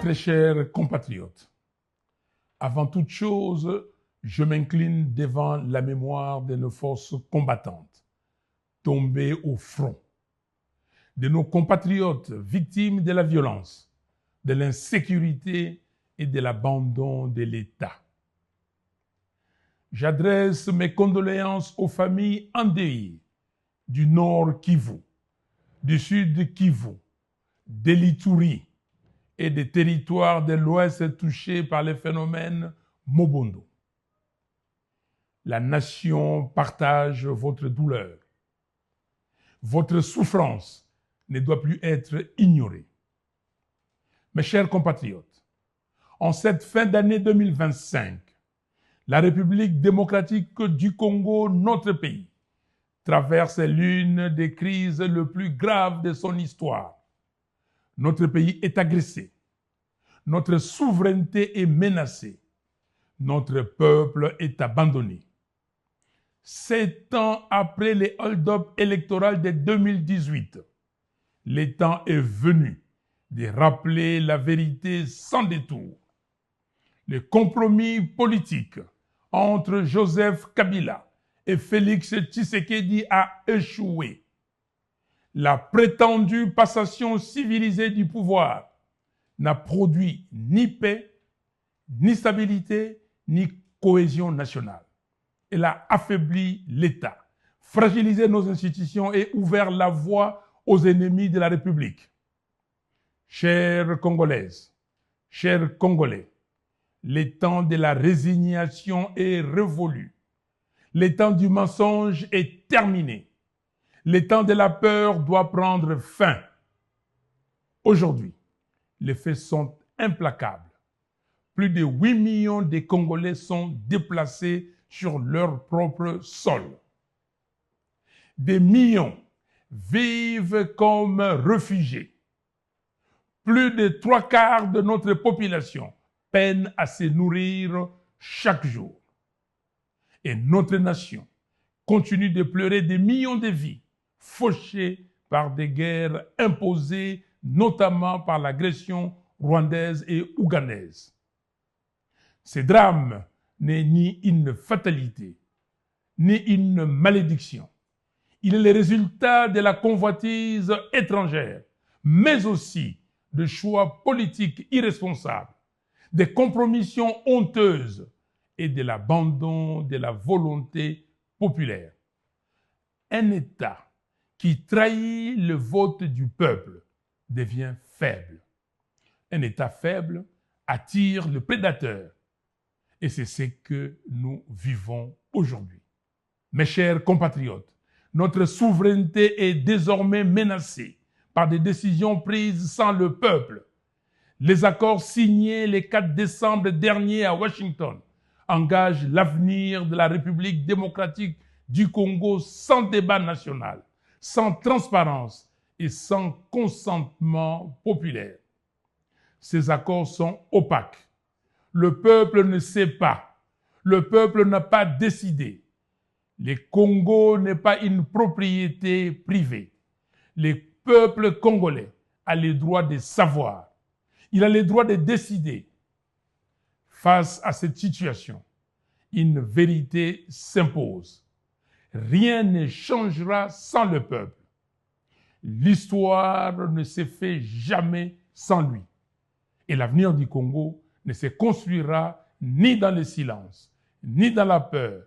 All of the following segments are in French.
Très chers compatriotes, avant toute chose, je m'incline devant la mémoire de nos forces combattantes tombées au front, de nos compatriotes victimes de la violence, de l'insécurité et de l'abandon de l'État. J'adresse mes condoléances aux familles endeuillées du Nord Kivu, du Sud Kivu, de l'Ituri et des territoires de l'Ouest touchés par les phénomènes Mobondo. La nation partage votre douleur. Votre souffrance ne doit plus être ignorée. Mes chers compatriotes, en cette fin d'année 2025, la République démocratique du Congo, notre pays, traverse l'une des crises les plus graves de son histoire. Notre pays est agressé. Notre souveraineté est menacée. Notre peuple est abandonné. 7 ans après les hold-up électoraux de 2018, le temps est venu de rappeler la vérité sans détour. Le compromis politique entre Joseph Kabila et Félix Tshisekedi a échoué. La prétendue passation civilisée du pouvoir n'a produit ni paix, ni stabilité, ni cohésion nationale. Elle a affaibli l'État, fragilisé nos institutions et ouvert la voie aux ennemis de la République. Chères Congolaises, chers Congolais, le temps de la résignation est révolu. Le temps du mensonge est terminé. Le temps de la peur doit prendre fin. Aujourd'hui, les faits sont implacables. Plus de 8 millions de Congolais sont déplacés sur leur propre sol. Des millions vivent comme réfugiés. Plus de 3/4 de notre population peinent à se nourrir chaque jour. Et notre nation continue de pleurer des millions de vies fauchées par des guerres imposées, notamment par l'agression rwandaise et ougandaise. Ce drame n'est ni une fatalité, ni une malédiction. Il est le résultat de la convoitise étrangère, mais aussi de choix politiques irresponsables, des compromissions honteuses et de l'abandon de la volonté populaire. Un État qui trahit le vote du peuple devient faible. Un État faible attire le prédateur. Et c'est ce que nous vivons aujourd'hui. Mes chers compatriotes, notre souveraineté est désormais menacée par des décisions prises sans le peuple. Les accords signés le 4 décembre dernier à Washington engagent l'avenir de la République démocratique du Congo sans débat national, sans transparence et sans consentement populaire. Ces accords sont opaques. Le peuple ne sait pas. Le peuple n'a pas décidé. Le Congo n'est pas une propriété privée. Le peuple congolais a le droit de savoir. Il a le droit de décider. Face à cette situation, une vérité s'impose. Rien ne changera sans le peuple. L'histoire ne se fait jamais sans lui. Et l'avenir du Congo ne se construira ni dans le silence, ni dans la peur,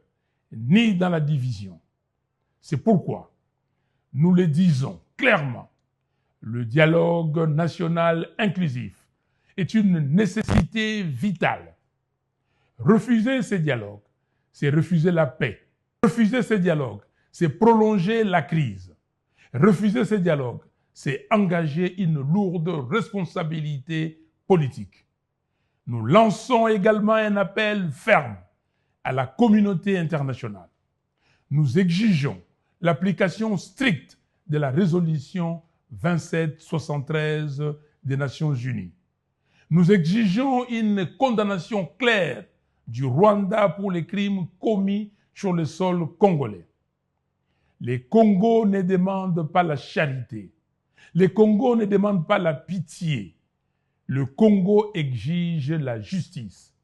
ni dans la division. C'est pourquoi nous le disons clairement, le dialogue national inclusif est une nécessité vitale. Refuser ce dialogue, c'est refuser la paix. Refuser ce dialogue, c'est prolonger la crise. Refuser ce dialogue, c'est engager une lourde responsabilité politique. Nous lançons également un appel ferme à la communauté internationale. Nous exigeons l'application stricte de la résolution 2773 des Nations Unies. Nous exigeons une condamnation claire du Rwanda pour les crimes commis sur le sol congolais. Les Congos ne demandent pas la charité. Les Congos ne demandent pas la pitié. Le Congo exige la justice,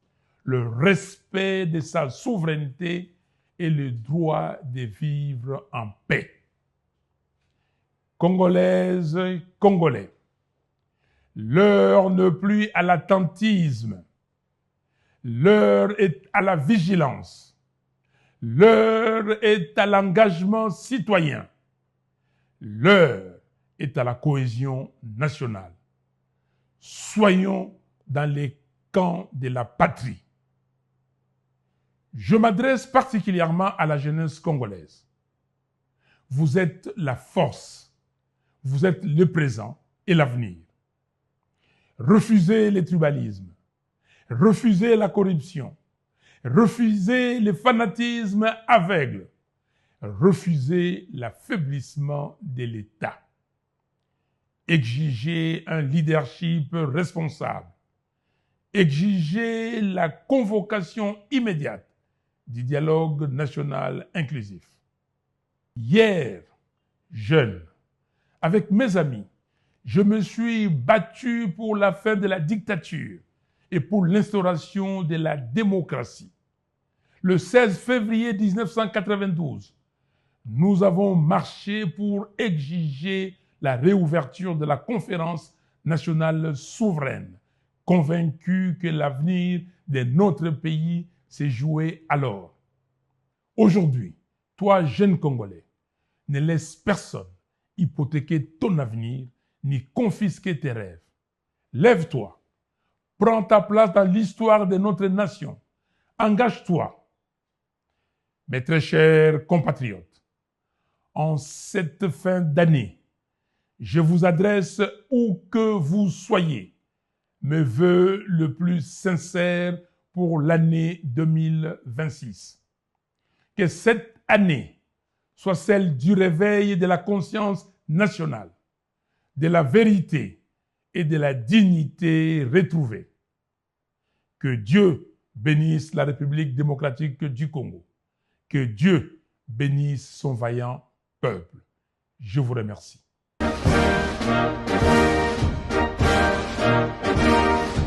le respect de sa souveraineté et le droit de vivre en paix. Congolaises, Congolais, l'heure n'est plus à l'attentisme, l'heure est à la vigilance, l'heure est à l'engagement citoyen, l'heure est à la cohésion nationale. Soyons dans les camps de la patrie. Je m'adresse particulièrement à la jeunesse congolaise. Vous êtes la force, vous êtes le présent et l'avenir. Refusez les tribalismes, refusez la corruption, refusez le fanatisme aveugle, refusez l'affaiblissement de l'État. Exigez un leadership responsable. Exigez la convocation immédiate du dialogue national inclusif. Hier, jeune, avec mes amis, je me suis battu pour la fin de la dictature et pour l'instauration de la démocratie. Le 16 février 1992, nous avons marché pour exiger la réouverture de la conférence nationale souveraine, convaincus que l'avenir de notre pays s'est joué alors. Aujourd'hui, toi, jeune Congolais, ne laisse personne hypothéquer ton avenir ni confisquer tes rêves. Lève-toi, prends ta place dans l'histoire de notre nation, engage-toi. Mes très chers compatriotes, en cette fin d'année, je vous adresse où que vous soyez mes vœux le plus sincères pour l'année 2026. Que cette année soit celle du réveil de la conscience nationale, de la vérité et de la dignité retrouvée. Que Dieu bénisse la République démocratique du Congo. Que Dieu bénisse son vaillant peuple. Je vous remercie.